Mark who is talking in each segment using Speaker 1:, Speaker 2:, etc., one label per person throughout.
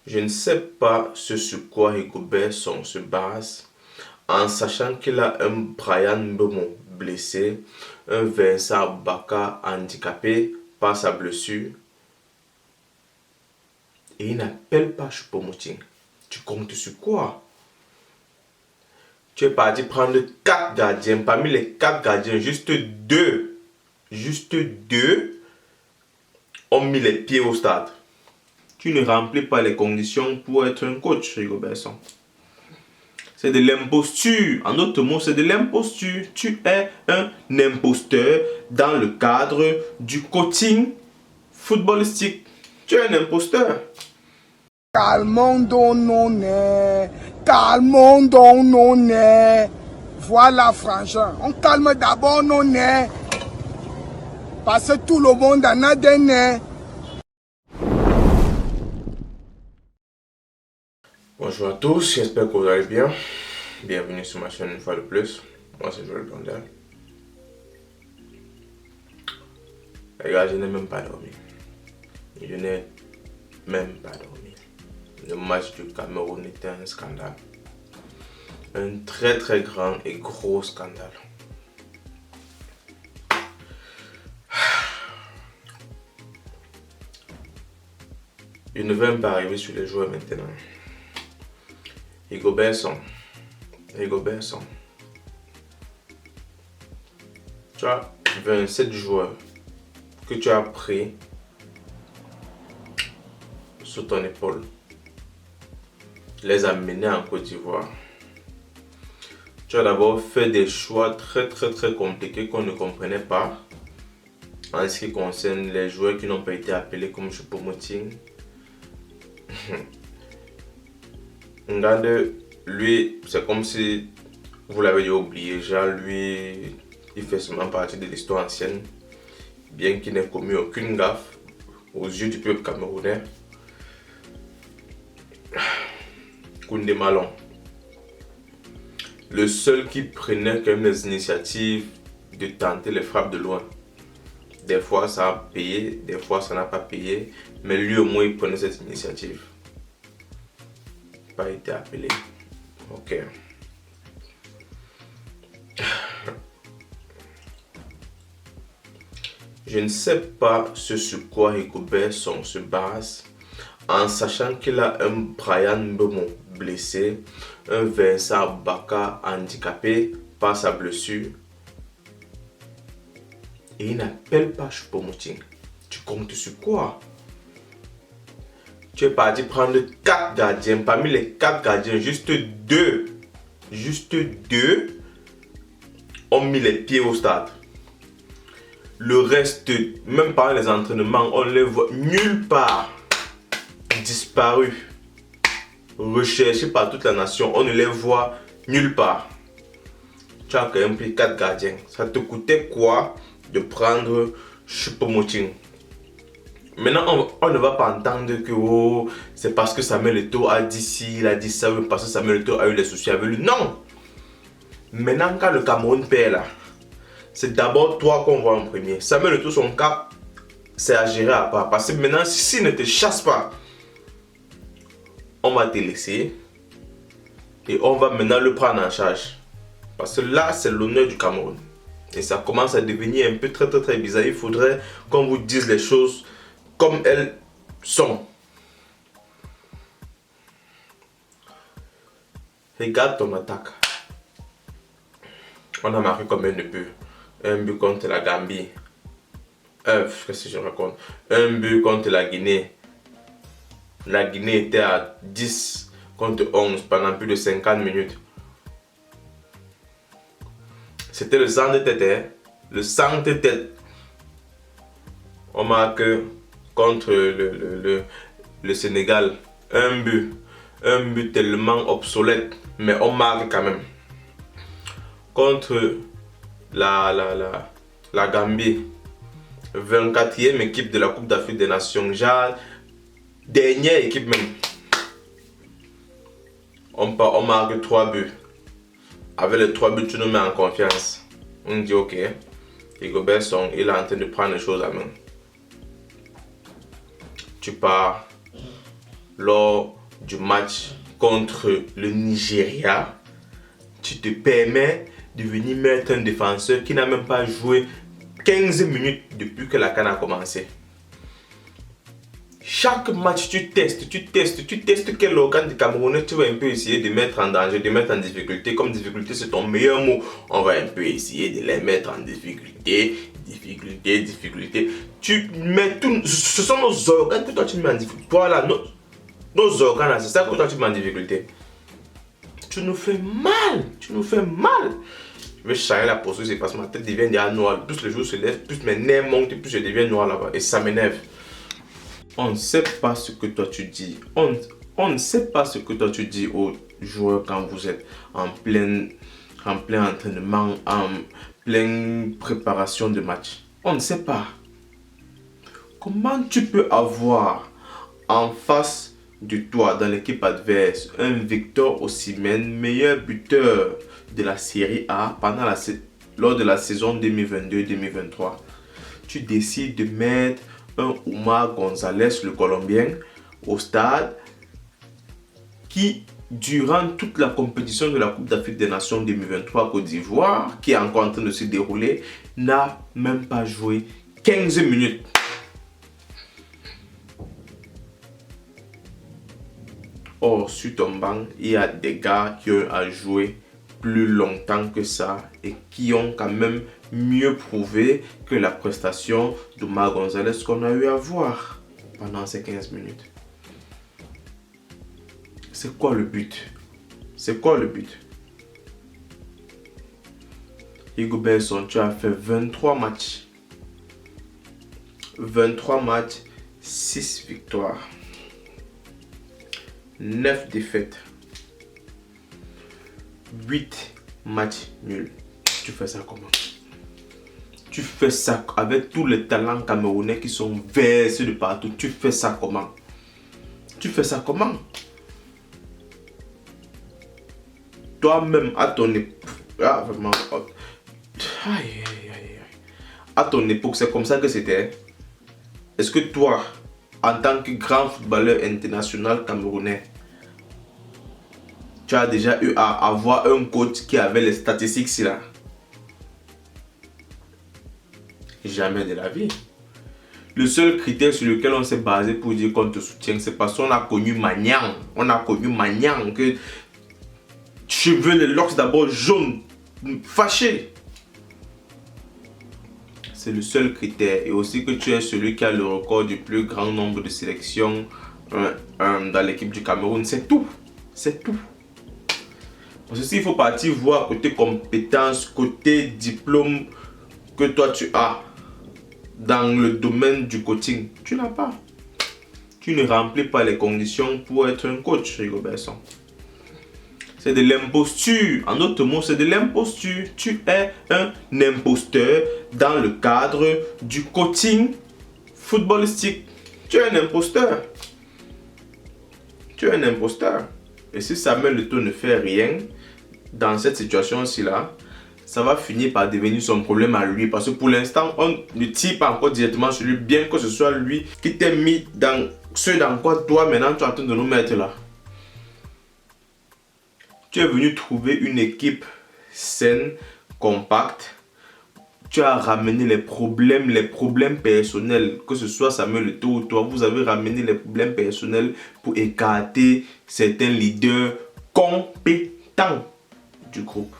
Speaker 1: Je ne sais pas ce sur quoi Rigobert Song se base en sachant qu'il a un Brian Mbeumo blessé, un Vincent Baka handicapé par sa blessure et il n'appelle pas Choupo-Moting. Tu comptes sur quoi? Tu es parti prendre 4 gardiens. Parmi les 4 gardiens, juste deux ont mis les pieds au stade. Tu ne remplis pas les conditions pour être un coach, Rigobert Song. C'est de l'imposture. En d'autres mots, c'est de l'imposture. Tu es un imposteur dans le cadre du coaching footballistique. Tu es un imposteur.
Speaker 2: Calmons donc nos nerfs. Calmons donc nos nerfs. Voilà, frangin. On calme d'abord nos nerfs. Parce que tout le monde en a des nerfs.
Speaker 1: Bonjour à tous, j'espère que vous allez bien. Bienvenue sur ma chaîne une fois de plus. Moi c'est Joël Blondel. Les gars, je n'ai même pas dormi. Je n'ai même pas dormi. Le match du Cameroun était un scandale. Un très grand et gros scandale. Je ne vais même pas arriver sur les joueurs maintenant. Rigobert Song. Tu as 27 joueurs que tu as pris sur ton épaule. Les amener en Côte d'Ivoire. Tu as d'abord fait des choix très compliqués qu'on ne comprenait pas en ce qui concerne les joueurs qui n'ont pas été appelés comme Choupo-Moting. Ngande, lui, c'est comme si vous l'avez déjà oublié. Déjà, lui, il fait seulement partie de l'histoire ancienne, bien qu'il n'ait commis aucune gaffe aux yeux du peuple camerounais. Koundé Malon, le seul qui prenait quand même les initiatives de tenter les frappes de loin. Des fois ça a payé, des fois ça n'a pas payé, mais lui au moins il prenait cette initiative. Pas été appelé. Ok. Je ne sais pas ce sur quoi Rigobert Song se base en sachant qu'il a un Brian Mbeumo blessé, un Vincent Baka handicapé par sa blessure et il n'appelle pas Choupo-Moting. Tu comptes sur quoi? Tu es parti prendre 4 gardiens. Parmi les 4 gardiens, juste deux ont mis les pieds au stade. Le reste, même par les entraînements, on les voit nulle part. Disparus. Recherchés par toute la nation, on ne les voit nulle part. Tu as quand même pris 4 gardiens. Ça te coûtait quoi de prendre Choupo-Moting? Maintenant, on ne va pas entendre que oh, c'est parce que Samuel Eto'o a dit ci, il a dit ça, ou parce que Samuel Eto'o a eu des soucis avec lui. Non! Maintenant, quand le Cameroun perd là, c'est d'abord toi qu'on voit en premier. Samuel Eto'o, son cas, c'est à gérer à part. Parce que maintenant, s'il ne te chasse pas, on va te laisser et on va maintenant le prendre en charge. Parce que là, c'est l'honneur du Cameroun. Et ça commence à devenir un peu très bizarre. Il faudrait qu'on vous dise les choses comme elles sont. Regarde ton attaque. On a marqué combien de buts? Un but contre la Gambie. Qu'est-ce que je raconte? Un but contre la Guinée. La Guinée était à 10 contre 11 pendant plus de 50 minutes. C'était le sang de tête, hein? Le sang de tête. On marque contre le Sénégal un but tellement obsolète, mais on marque quand même. Contre la Gambie, 24e équipe de la Coupe d'Afrique des Nations, genre dernière équipe même. On marque 3 buts. Avec les 3 buts, tu nous mets en confiance. On dit ok, Rigobert Song, il est en train de prendre les choses à main. Tu pars lors du match contre le Nigeria, tu te permets de venir mettre un défenseur qui n'a même pas joué 15 minutes depuis que la CAN a commencé. Chaque match, tu testes quel organe du Camerounais tu vas un peu essayer de mettre en danger, de mettre en difficulté. Comme difficulté, c'est ton meilleur mot. On va un peu essayer de les mettre en difficulté. Tu mets tout. Ce sont nos organes que toi tu mets en difficulté. Voilà, nos organes, c'est ça que toi tu mets en difficulté. Tu nous fais mal. Je vais changer la posture, c'est parce que ma tête devient déjà noire. Plus le jour se lève, plus mes nerfs montent, plus je deviens noir là-bas. Et ça m'énerve. On ne sait pas ce que toi tu dis. On ne sait pas ce que toi tu dis aux joueurs quand vous êtes en plein entraînement, en pleine préparation de match. On ne sait pas. Comment tu peux avoir en face de toi, dans l'équipe adverse, un Victor Osimhen, meilleur buteur de la Série A lors de la saison 2022-2023. Tu décides de mettre un Oumar Gonzalez, le Colombien, au stade, qui, durant toute la compétition de la Coupe d'Afrique des Nations 2023 Côte d'Ivoire, qui est encore en train de se dérouler, n'a même pas joué 15 minutes. Or, sur ton banc, il y a des gars qui ont joué plus longtemps que ça et qui ont quand même mieux prouvé que la prestation d'Oumar Gonzalez qu'on a eu à voir pendant ces 15 minutes. C'est quoi le but? Hugo Besson, tu as fait 23 matchs. 23 matchs, 6 victoires. 9 défaites. 8 matchs nuls. Tu fais ça comment? Tu fais ça avec tous les talents camerounais qui sont versés de partout. Tu fais ça comment? Toi-même, à ton époque... Ah, vraiment... À ton époque, c'est comme ça que c'était. Est-ce que toi, en tant que grand footballeur international camerounais, tu as déjà eu à avoir un coach qui avait les statistiques là? Jamais de la vie. Le seul critère sur lequel on s'est basé pour dire qu'on te soutient, c'est parce qu'on a connu Magnang. Que cheveux, les locks d'abord jaunes, fâchés. C'est le seul critère. Et aussi que tu es celui qui a le record du plus grand nombre de sélections dans l'équipe du Cameroun. C'est tout. Parce que s'il faut partir voir côté compétences, côté diplôme que toi tu as dans le domaine du coaching, tu n'as pas. Tu ne remplis pas les conditions pour être un coach, Hugo Besson. C'est de l'imposture. En d'autres mots, c'est de l'imposture. Tu es un imposteur dans le cadre du coaching footballistique. Tu es un imposteur. Et si Samuel Eto'o ne fait rien dans cette situation-ci là, ça va finir par devenir son problème à lui. Parce que pour l'instant, on ne tire pas encore directement sur lui, bien que ce soit lui qui t'ait mis dans ce dans quoi toi maintenant tu es en train de nous mettre là. Tu es venu trouver une équipe saine, compacte. Tu as ramené les problèmes personnels, que ce soit Samuel Eto'o ou toi, vous avez ramené les problèmes personnels pour écarter certains leaders compétents du groupe.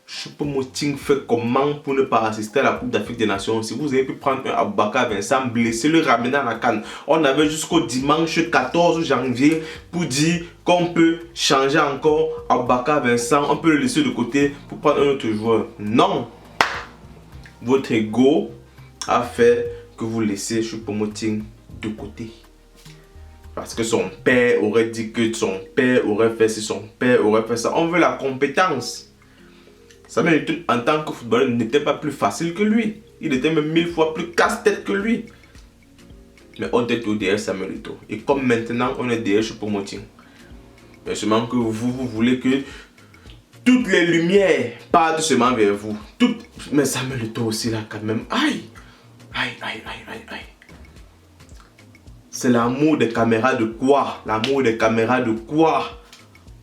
Speaker 1: Choupo-Moting fait comment pour ne pas assister à la Coupe d'Afrique des Nations? Si vous avez pu prendre un Aboubakar Vincent, blessé, le ramener à la CAN. On avait jusqu'au dimanche 14 janvier pour dire qu'on peut changer encore Aboubakar Vincent. On peut le laisser de côté pour prendre un autre joueur. Non! Votre ego a fait que vous laissez Choupo-Moting de côté. Parce que son père aurait dit que son père aurait fait ci, son père aurait fait ça. On veut la compétence. Samuel Eto'o, en tant que footballeur, n'était pas plus facile que lui. Il était même 1000 fois plus casse-tête que lui. Mais on était tout derrière Samuel Eto'o. Et comme maintenant, on est derrière Choupo-Moting. Mais seulement que vous voulez que toutes les lumières partent seulement vers vous. Mais Samuel Eto'o aussi là quand même. Aïe. C'est l'amour des caméras de quoi? L'amour des caméras de quoi?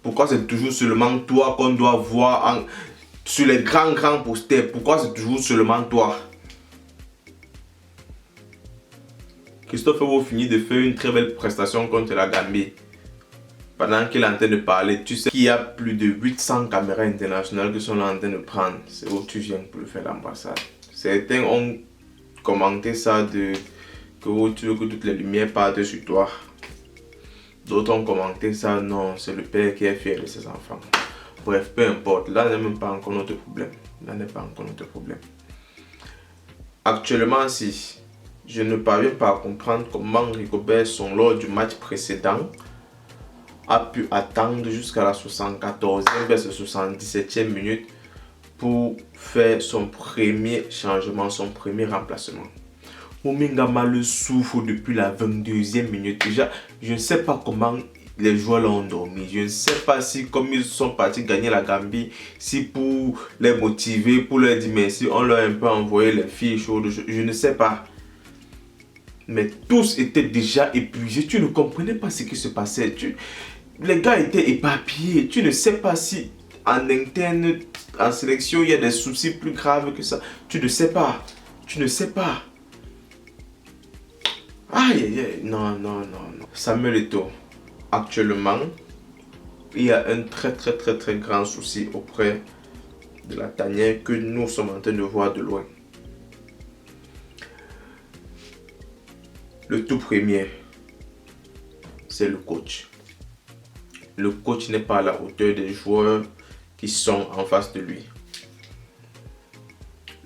Speaker 1: Pourquoi c'est toujours seulement toi qu'on doit voir sur les grands posters? Pourquoi c'est toujours seulement toi? Christophe Ebouo finit de faire une très belle prestation contre la Gambie. Pendant qu'il est en train de parler, tu sais qu'il y a plus de 800 caméras internationales qui sont là en train de prendre. C'est où tu viens pour le faire l'ambassade. Certains ont commenté ça que tu veux que toutes les lumières partent sur toi. D'autres ont commenté ça, non, c'est le père qui est fier de ses enfants. Bref, peu importe, là n'est même pas encore notre problème. Là n'est pas encore notre problème. Actuellement, si je ne parviens pas à comprendre comment Rigobert Song, lors du match précédent, a pu attendre jusqu'à la 74e vers 77e minute pour faire son premier changement, son premier remplacement. Omingama le souffle depuis la 22e minute. Déjà, je ne sais pas comment les joueurs l'ont dormi. Je ne sais pas si, comme ils sont partis gagner la Gambie, si pour les motiver, pour leur dire merci, on leur a un peu envoyé les filles chaudes. Je ne sais pas. Mais tous étaient déjà épuisés. Tu ne comprenais pas ce qui se passait. Les gars étaient éparpillés. Tu ne sais pas si en interne, en sélection, il y a des soucis plus graves que ça. Tu ne sais pas. Tu ne sais pas. Aïe, aïe, aïe. Non. Samuel Eto'o, actuellement, il y a un très grand souci auprès de la tanière que nous sommes en train de voir de loin. Le tout premier, c'est le coach. Le coach n'est pas à la hauteur des joueurs qui sont en face de lui.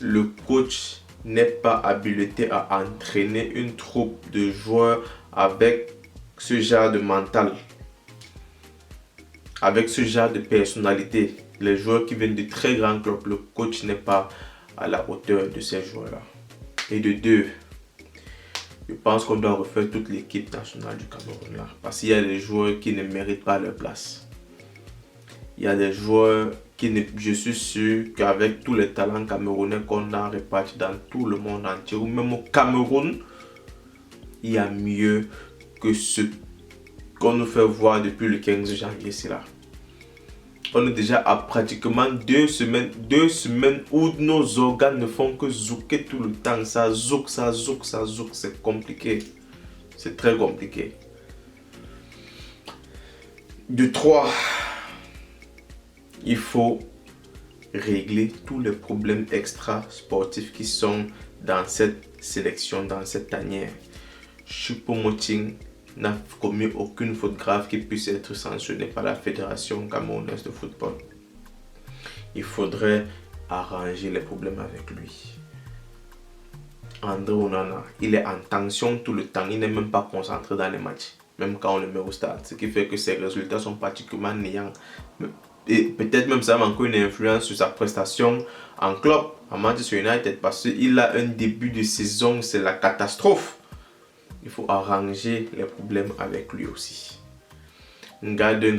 Speaker 1: Le coach n'est pas habilité à entraîner une troupe de joueurs avec ce genre de mental, avec ce genre de personnalité. Les joueurs qui viennent de très grands clubs, le coach n'est pas à la hauteur de ces joueurs-là. Et de deux, je pense qu'on doit refaire toute l'équipe nationale du Cameroun là, parce qu'il y a des joueurs qui ne méritent pas leur place. Il y a des joueurs qui ne... Je suis sûr qu'avec tous les talents camerounais qu'on a répartis dans tout le monde entier, ou même au Cameroun, il y a mieux que ce qu'on nous fait voir depuis le 15 janvier. C'est là. On est déjà à pratiquement 2 semaines où nos organes ne font que zouker tout le temps. Ça zouk. C'est compliqué. C'est très compliqué. De 3, il faut régler tous les problèmes extra-sportifs qui sont dans cette sélection, dans cette tanière. Choupo-Moting n'a commis aucune faute grave qui puisse être sanctionnée par la Fédération camerounaise de football. Il faudrait arranger les problèmes avec lui. André Onana, il est en tension tout le temps. Il n'est même pas concentré dans les matchs, même quand on le met au stade. Ce qui fait que ses résultats sont particulièrement néants. Et peut-être même ça a encore une influence sur sa prestation en club, à Manchester United, parce qu'il a un début de saison, c'est la catastrophe. Il faut arranger les problèmes avec lui aussi. Ngadou,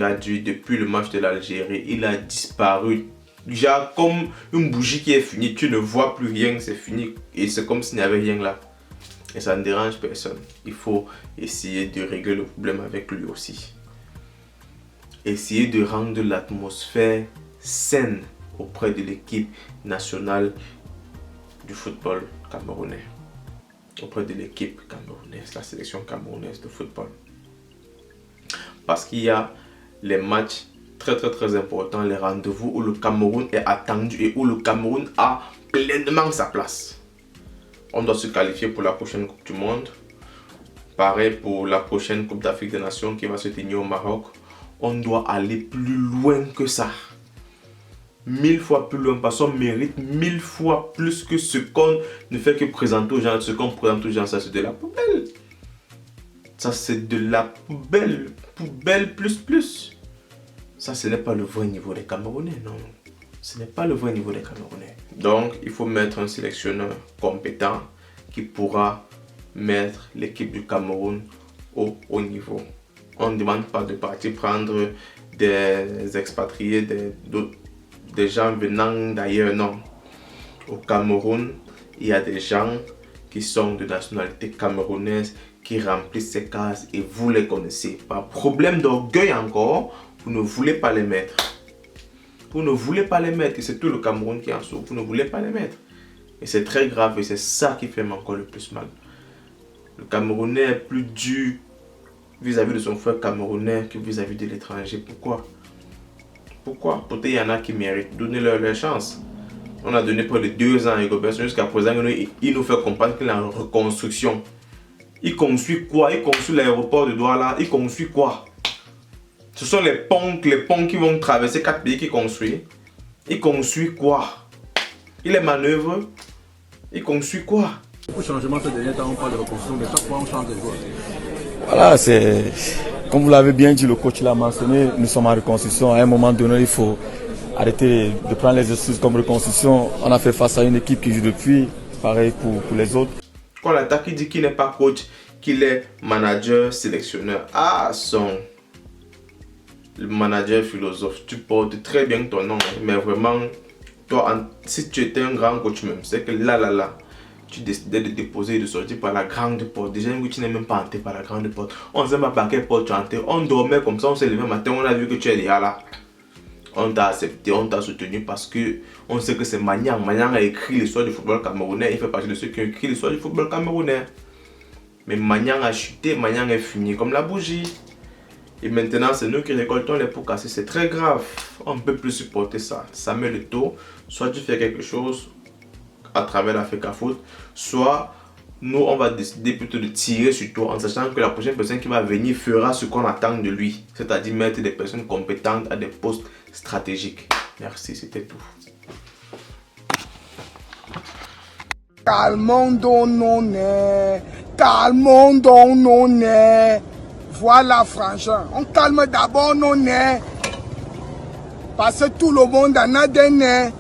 Speaker 1: depuis le match de l'Algérie, il a disparu. Déjà comme une bougie qui est finie, tu ne vois plus rien, c'est fini. Et c'est comme s'il n'y avait rien là. Et ça ne dérange personne. Il faut essayer de régler le problème avec lui aussi. Essayer de rendre l'atmosphère saine auprès de l'équipe nationale du football camerounais. Auprès de l'équipe camerounaise, la sélection camerounaise de football. Parce qu'il y a les matchs très importants, les rendez-vous où le Cameroun est attendu et où le Cameroun a pleinement sa place. On doit se qualifier pour la prochaine Coupe du Monde. Pareil pour la prochaine Coupe d'Afrique des Nations qui va se tenir au Maroc. On doit aller plus loin que ça. 1000 fois plus loin, parce qu'on mérite 1000 fois plus que ce qu'on ne fait que présenter aux gens. Ce qu'on présente aux gens, ça c'est de la poubelle. Ça c'est de la poubelle. Poubelle plus. Ça ce n'est pas le vrai niveau des Camerounais, non. Ce n'est pas le vrai niveau des Camerounais. Donc il faut mettre un sélectionneur compétent qui pourra mettre l'équipe du Cameroun au haut niveau. On ne demande pas de partir prendre des expatriés, des gens venant d'ailleurs, non. Au Cameroun, il y a des gens qui sont de nationalité camerounaise qui remplissent ces cases et vous les connaissez. Par problème d'orgueil encore, vous ne voulez pas les mettre. Vous ne voulez pas les mettre et c'est tout le Cameroun qui en souffre. Vous ne voulez pas les mettre. Et c'est très grave et c'est ça qui fait encore le plus mal. Le Camerounais est plus dur vis-à-vis de son frère camerounais que vis-à-vis de l'étranger. Pourquoi? Pourquoi? Peut-être il y en a qui méritent. Donnez-leur leur chance. On a donné près de 2 ans à Rigobert jusqu'à présent. Il nous fait comprendre qu'il est en reconstruction. Il construit quoi? Il construit l'aéroport de Douala. Il construit quoi? Ce sont les ponts qui vont traverser 4 pays qu'il construit. Il construit quoi? Il les manœuvre. Il construit quoi?
Speaker 3: Beaucoup de changements ces derniers temps, on parle de reconstruction, mais chaque fois on change de joueurs.
Speaker 4: Voilà, c'est comme vous l'avez bien dit, le coach l'a mentionné, nous sommes en reconstruction. À un moment donné, il faut arrêter de prendre les excuses comme reconstruction. On a fait face à une équipe qui joue depuis, pareil pour les autres.
Speaker 1: Quand l'attaque dit qu'il n'est pas coach, qu'il est manager, sélectionneur. Ah, le manager philosophe, tu portes très bien ton nom, mais vraiment, toi, si tu étais un grand coach même, c'est que là, tu décidais de déposer et de sortir par la grande porte. Déjà, tu n'es même pas entré par la grande porte. On ne sait pas par quelle porte tu es entré. On dormait comme ça, on s'est levé le matin, on a vu que tu es déjà là. On t'a accepté, on t'a soutenu parce que on sait que c'est Magnang. Magnang a écrit l'histoire du football camerounais. Il fait partie de ceux qui ont écrit l'histoire du football camerounais. Mais Magnang a chuté, Magnang est fini comme la bougie. Et maintenant, c'est nous qui récoltons les pots cassés. C'est très grave. On ne peut plus supporter ça. Ça met le taux. Soit tu fais quelque chose à travers la FECAFOOT, soit nous, on va décider plutôt de tirer sur toi en sachant que la prochaine personne qui va venir fera ce qu'on attend de lui. C'est-à-dire mettre des personnes compétentes à des postes stratégiques. Merci, c'était tout.
Speaker 2: Calmons donc nos nerfs. Calmons donc nos nerfs. Voilà, franchement. On calme d'abord nos nerfs. Parce que tout le monde en a des nerfs.